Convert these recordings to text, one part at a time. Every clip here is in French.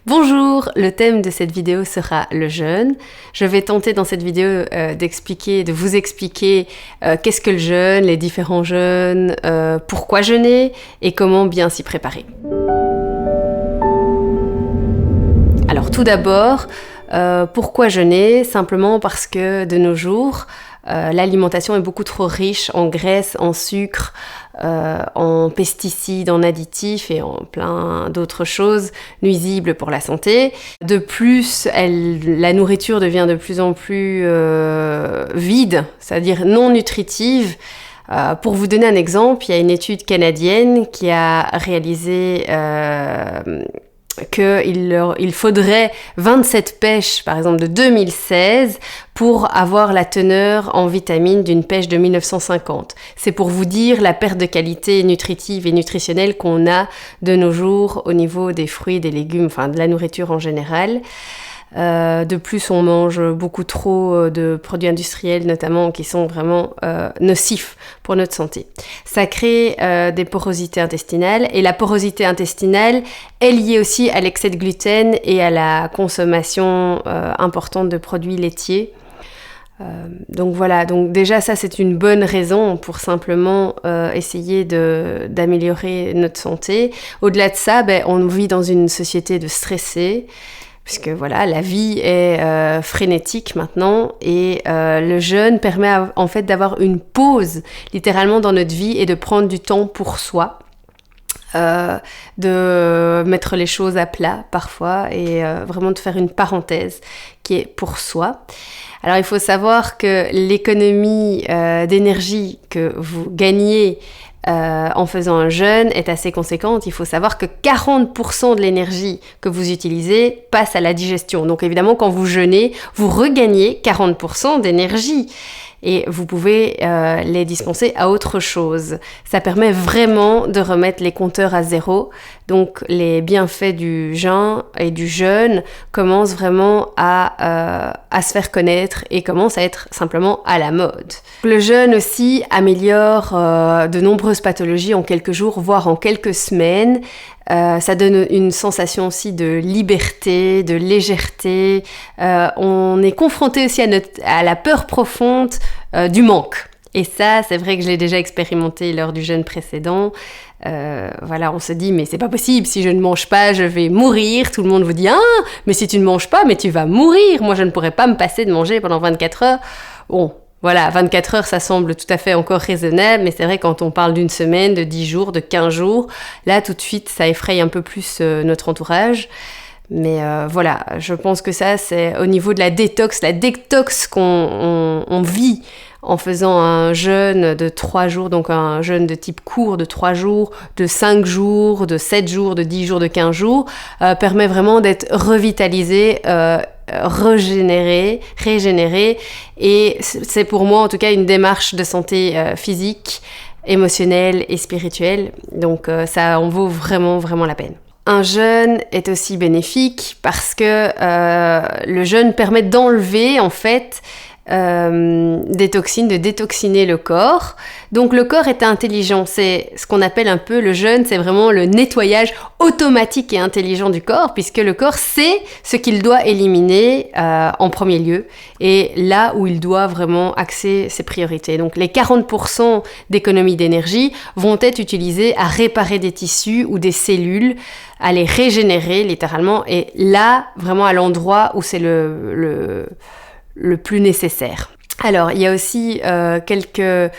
Bonjour, le thème de cette vidéo sera le jeûne. Je vais tenter dans cette vidéo de vous expliquer qu'est-ce que le jeûne, les différents jeûnes, pourquoi jeûner et comment bien s'y préparer. Alors tout d'abord, pourquoi jeûner? Simplement parce que de nos jours, l'alimentation est beaucoup trop riche en graisse, en sucre, en pesticides, en additifs et en plein d'autres choses nuisibles pour la santé. De plus, la nourriture devient de plus en plus vide, c'est-à-dire non nutritive. Pour vous donner un exemple, il y a une étude canadienne qui a réalisé qu'il faudrait 27 pêches, par exemple de 2016, pour avoir la teneur en vitamines d'une pêche de 1950. C'est pour vous dire la perte de qualité nutritive et nutritionnelle qu'on a de nos jours au niveau des fruits, des légumes, enfin de la nourriture en général. De plus, on mange beaucoup trop de produits industriels, notamment, qui sont vraiment nocifs pour notre santé. Ça crée des porosités intestinales, et la porosité intestinale est liée aussi à l'excès de gluten et à la consommation importante de produits laitiers. Donc voilà, donc déjà ça c'est une bonne raison pour simplement essayer d'améliorer notre santé. Au-delà de ça, on vit dans une société de stressés, puisque voilà, la vie est frénétique maintenant et le jeûne permet en fait d'avoir une pause littéralement dans notre vie et de prendre du temps pour soi, de mettre les choses à plat parfois et vraiment de faire une parenthèse qui est pour soi. Alors il faut savoir que l'économie d'énergie que vous gagnez en faisant un jeûne est assez conséquente. Il faut savoir que 40% de l'énergie que vous utilisez passe à la digestion. Donc évidemment, quand vous jeûnez, vous regagnez 40% d'énergie. Et vous pouvez les dispenser à autre chose. Ça permet vraiment de remettre les compteurs à zéro. Donc les bienfaits du jeûne et du jeûne commencent vraiment à se faire connaître et commencent à être simplement à la mode. Le jeûne aussi améliore de nombreuses pathologies en quelques jours, voire en quelques semaines. Ça donne une sensation aussi de liberté, de légèreté. On est confronté aussi à la peur profonde du manque. Et ça, c'est vrai que je l'ai déjà expérimenté lors du jeûne précédent. Voilà, on se dit, mais c'est pas possible, si je ne mange pas, je vais mourir. Tout le monde vous dit, mais si tu ne manges pas, mais tu vas mourir. Moi, je ne pourrais pas me passer de manger pendant 24 heures. Bon, voilà, 24 heures, ça semble tout à fait encore raisonnable, mais c'est vrai quand on parle d'une semaine, de 10 jours, de 15 jours, là, tout de suite, ça effraie un peu plus notre entourage. Mais voilà, je pense que ça, c'est au niveau de la détox qu'on vit en faisant un jeûne de 3 jours, donc un jeûne de type court de 3 jours, de 5 jours, de 7 jours, de 10 jours, de 15 jours, permet vraiment d'être revitalisé, régénéré, et c'est pour moi en tout cas une démarche de santé physique, émotionnelle et spirituelle, donc ça en vaut vraiment la peine. Un jeûne est aussi bénéfique parce que le jeûne permet d'enlever en fait des toxines, de détoxiner le corps. Donc le corps est intelligent, c'est ce qu'on appelle un peu le jeûne, c'est vraiment le nettoyage automatique et intelligent du corps, puisque le corps sait ce qu'il doit éliminer en premier lieu, et là où il doit vraiment axer ses priorités. Donc les 40% d'économie d'énergie vont être utilisés à réparer des tissus ou des cellules, à les régénérer littéralement, et là vraiment à l'endroit où c'est le plus nécessaire. Alors, il y a aussi quelques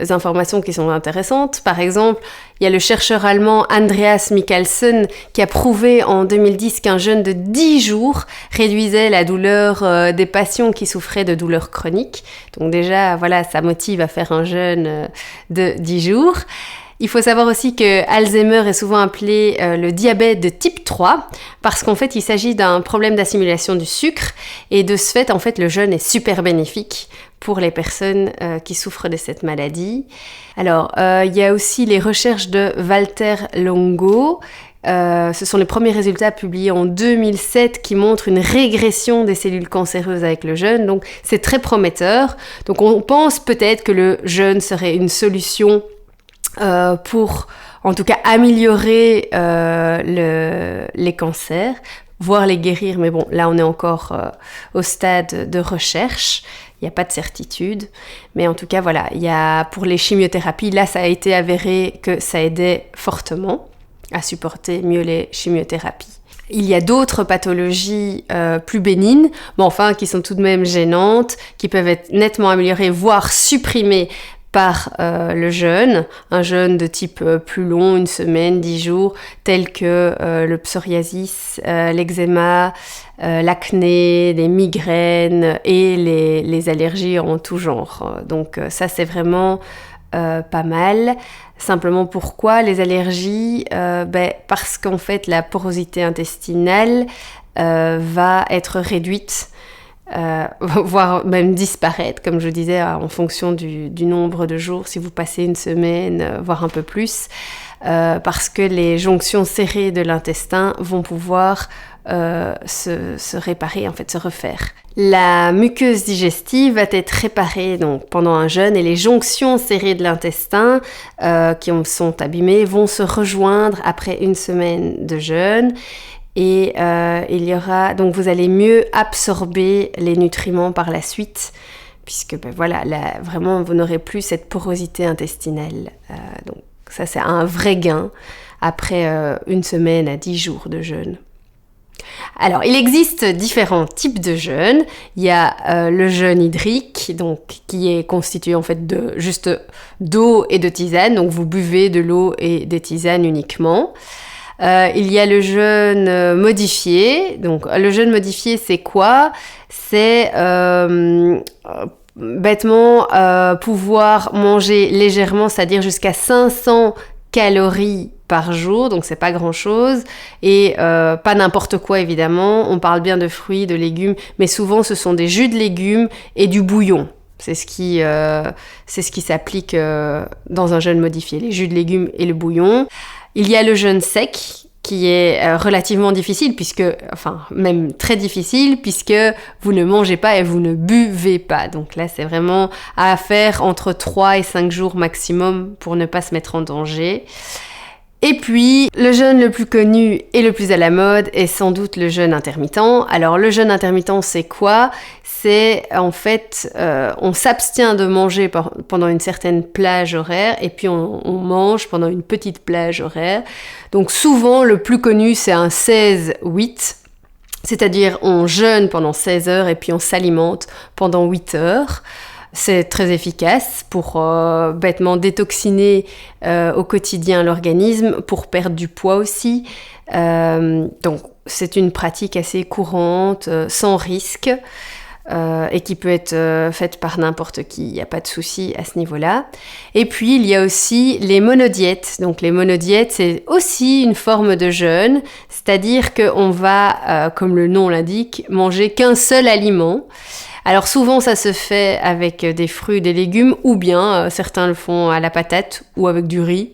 informations qui sont intéressantes. Par exemple, il y a le chercheur allemand Andreas Mikkelsen qui a prouvé en 2010 qu'un jeûne de 10 jours réduisait la douleur des patients qui souffraient de douleurs chroniques. Donc déjà, voilà, ça motive à faire un jeûne de 10 jours. Il faut savoir aussi que Alzheimer est souvent appelé le diabète de type 3 parce qu'en fait, il s'agit d'un problème d'assimilation du sucre et de ce fait, en fait, le jeûne est super bénéfique pour les personnes qui souffrent de cette maladie. Alors, il y a aussi les recherches de Walter Longo. Ce sont les premiers résultats publiés en 2007 qui montrent une régression des cellules cancéreuses avec le jeûne, donc c'est très prometteur. Donc on pense peut-être que le jeûne serait une solution pour en tout cas améliorer les cancers. voire les guérir. Mais bon, là, on est encore au stade de recherche. Il n'y a pas de certitude. Mais en tout cas, voilà, pour les chimiothérapies, là, ça a été avéré que ça aidait fortement à supporter mieux les chimiothérapies. Il y a d'autres pathologies plus bénignes, mais enfin qui sont tout de même gênantes, qui peuvent être nettement améliorées, voire supprimées par le jeûne, un jeûne de type plus long, 1 semaine, 10 jours, tel que le psoriasis, l'eczéma, l'acné, les migraines et les allergies en tout genre. Donc ça c'est vraiment pas mal. Simplement pourquoi les allergies parce qu'en fait la porosité intestinale va être réduite, voire même disparaître, comme je disais, en fonction du nombre de jours, si vous passez 1 semaine, voire un peu plus, parce que les jonctions serrées de l'intestin vont pouvoir se réparer, en fait, se refaire. La muqueuse digestive va être réparée donc, pendant un jeûne et les jonctions serrées de l'intestin qui sont abîmées vont se rejoindre après 1 semaine de jeûne. Et il y aura donc vous allez mieux absorber les nutriments par la suite puisque vraiment vous n'aurez plus cette porosité intestinale. Donc ça c'est un vrai gain après 1 semaine à 10 jours de jeûne. Alors, il existe différents types de jeûne. Il y a le jeûne hydrique, donc qui est constitué en fait de juste d'eau et de tisane. Donc, vous buvez de l'eau et des tisanes uniquement. Il y a le jeûne modifié. Donc, le jeûne modifié, c'est quoi ? C'est bêtement pouvoir manger légèrement, c'est-à-dire jusqu'à 500 calories par jour, donc c'est pas grand-chose, et pas n'importe quoi évidemment, on parle bien de fruits, de légumes, mais souvent ce sont des jus de légumes et du bouillon. C'est ce qui s'applique dans un jeûne modifié, les jus de légumes et le bouillon. Il y a le jeûne sec, qui est relativement difficile, même très difficile, puisque vous ne mangez pas et vous ne buvez pas. Donc là, c'est vraiment à faire entre 3 et 5 jours maximum pour ne pas se mettre en danger. Et puis, le jeûne le plus connu et le plus à la mode est sans doute le jeûne intermittent. Alors, le jeûne intermittent, c'est quoi ? C'est, en fait, on s'abstient de manger pendant une certaine plage horaire et puis on mange pendant une petite plage horaire. Donc, souvent, le plus connu, c'est un 16-8, c'est-à-dire on jeûne pendant 16 heures et puis on s'alimente pendant 8 heures. C'est très efficace pour bêtement détoxiner au quotidien l'organisme, pour perdre du poids aussi. Donc c'est une pratique assez courante, sans risque, et qui peut être faite par n'importe qui, il n'y a pas de souci à ce niveau-là. Et puis il y a aussi les monodiètes. Donc les monodiètes, c'est aussi une forme de jeûne, c'est-à-dire qu'on va, comme le nom l'indique, manger qu'un seul aliment. Alors souvent ça se fait avec des fruits, des légumes, ou bien certains le font à la patate ou avec du riz.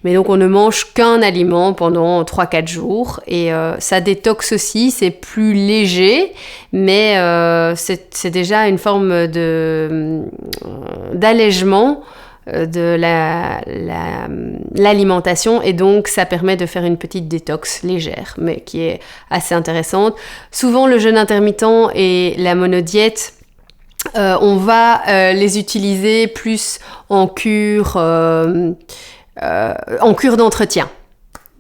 Mais donc on ne mange qu'un aliment pendant 3-4 jours et ça détoxe aussi, c'est plus léger, mais c'est déjà une forme d'allègement de l'alimentation et donc ça permet de faire une petite détox légère mais qui est assez intéressante. Souvent le jeûne intermittent et la monodiète, on va les utiliser plus en cure d'entretien.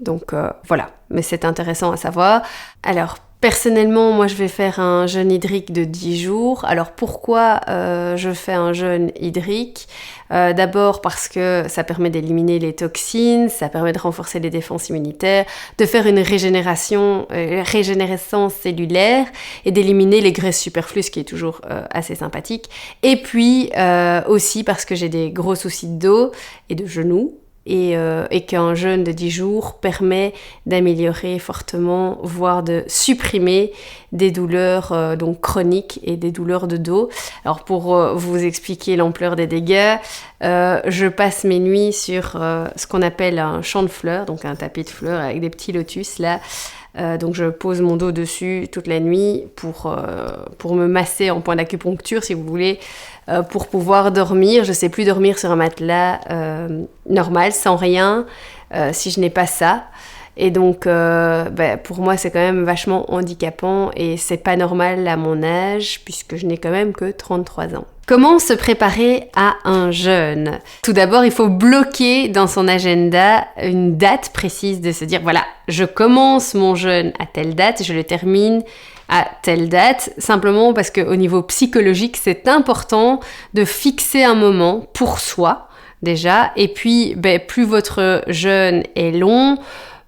Donc voilà, mais c'est intéressant à savoir. Alors personnellement, moi je vais faire un jeûne hydrique de 10 jours. Alors pourquoi je fais un jeûne hydrique ? D'abord parce que ça permet d'éliminer les toxines, ça permet de renforcer les défenses immunitaires, de faire une régénérescence cellulaire et d'éliminer les graisses superflues, ce qui est toujours assez sympathique. Et puis aussi parce que j'ai des gros soucis de dos et de genoux. Et qu'un jeûne de 10 jours permet d'améliorer fortement, voire de supprimer des douleurs donc chroniques et des douleurs de dos. Alors pour vous expliquer l'ampleur des dégâts, je passe mes nuits sur ce qu'on appelle un champ de fleurs, donc un tapis de fleurs avec des petits lotus là. Donc je pose mon dos dessus toute la nuit pour me masser en point d'acupuncture si vous voulez, pour pouvoir dormir. Je ne sais plus dormir sur un matelas normal, sans rien, si je n'ai pas ça. Et donc, pour moi, c'est quand même vachement handicapant et c'est pas normal à mon âge puisque je n'ai quand même que 33 ans. Comment se préparer à un jeûne? Tout d'abord, il faut bloquer dans son agenda une date précise de se dire, voilà, je commence mon jeûne à telle date, je le termine à telle date, simplement parce qu'au niveau psychologique, c'est important de fixer un moment pour soi, déjà, et puis plus votre jeûne est long,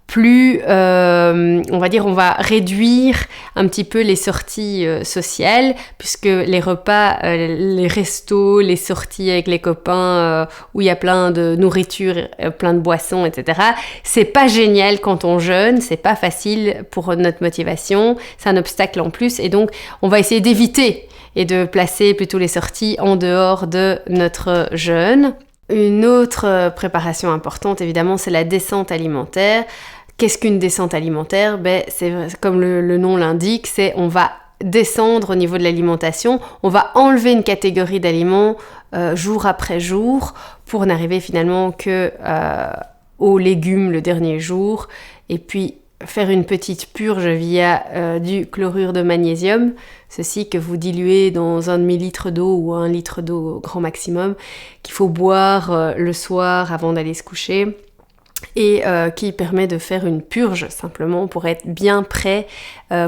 plus, on va réduire un petit peu les sorties sociales, puisque les repas, les restos, les sorties avec les copains, où il y a plein de nourriture, plein de boissons, etc. C'est pas génial quand on jeûne, c'est pas facile pour notre motivation, c'est un obstacle en plus, et donc on va essayer d'éviter et de placer plutôt les sorties en dehors de notre jeûne. Une autre préparation importante, évidemment, c'est la descente alimentaire. Qu'est-ce qu'une descente alimentaire? C'est comme le nom l'indique, c'est on va descendre au niveau de l'alimentation, on va enlever une catégorie d'aliments jour après jour pour n'arriver finalement que aux légumes le dernier jour et puis faire une petite purge via du chlorure de magnésium, ceci que vous diluez dans un demi-litre d'eau ou 1 litre d'eau au grand maximum, qu'il faut boire le soir avant d'aller se coucher. Et qui permet de faire une purge simplement pour être bien prêt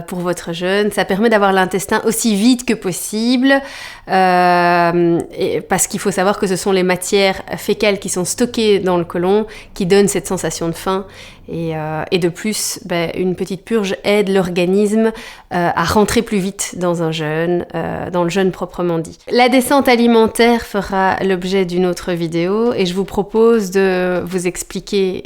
pour votre jeûne. Ça permet d'avoir l'intestin aussi vide que possible parce qu'il faut savoir que ce sont les matières fécales qui sont stockées dans le côlon qui donnent cette sensation de faim et de plus, une petite purge aide l'organisme à rentrer plus vite dans un jeûne, dans le jeûne proprement dit. La descente alimentaire fera l'objet d'une autre vidéo et je vous propose de vous expliquer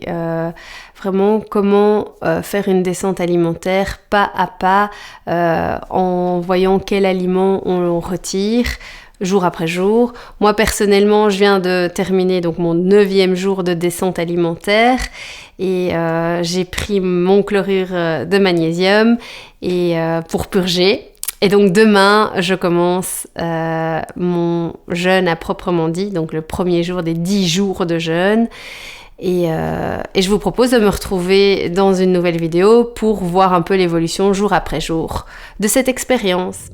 vraiment comment faire une descente alimentaire pas à pas en voyant quel aliment on retire jour après jour. Moi personnellement, je viens de terminer donc mon 9e jour de descente alimentaire et j'ai pris mon chlorure de magnésium et pour purger. Et donc demain, je commence mon jeûne à proprement dit, donc le premier jour des 10 jours de jeûne. Et je vous propose de me retrouver dans une nouvelle vidéo pour voir un peu l'évolution jour après jour de cette expérience.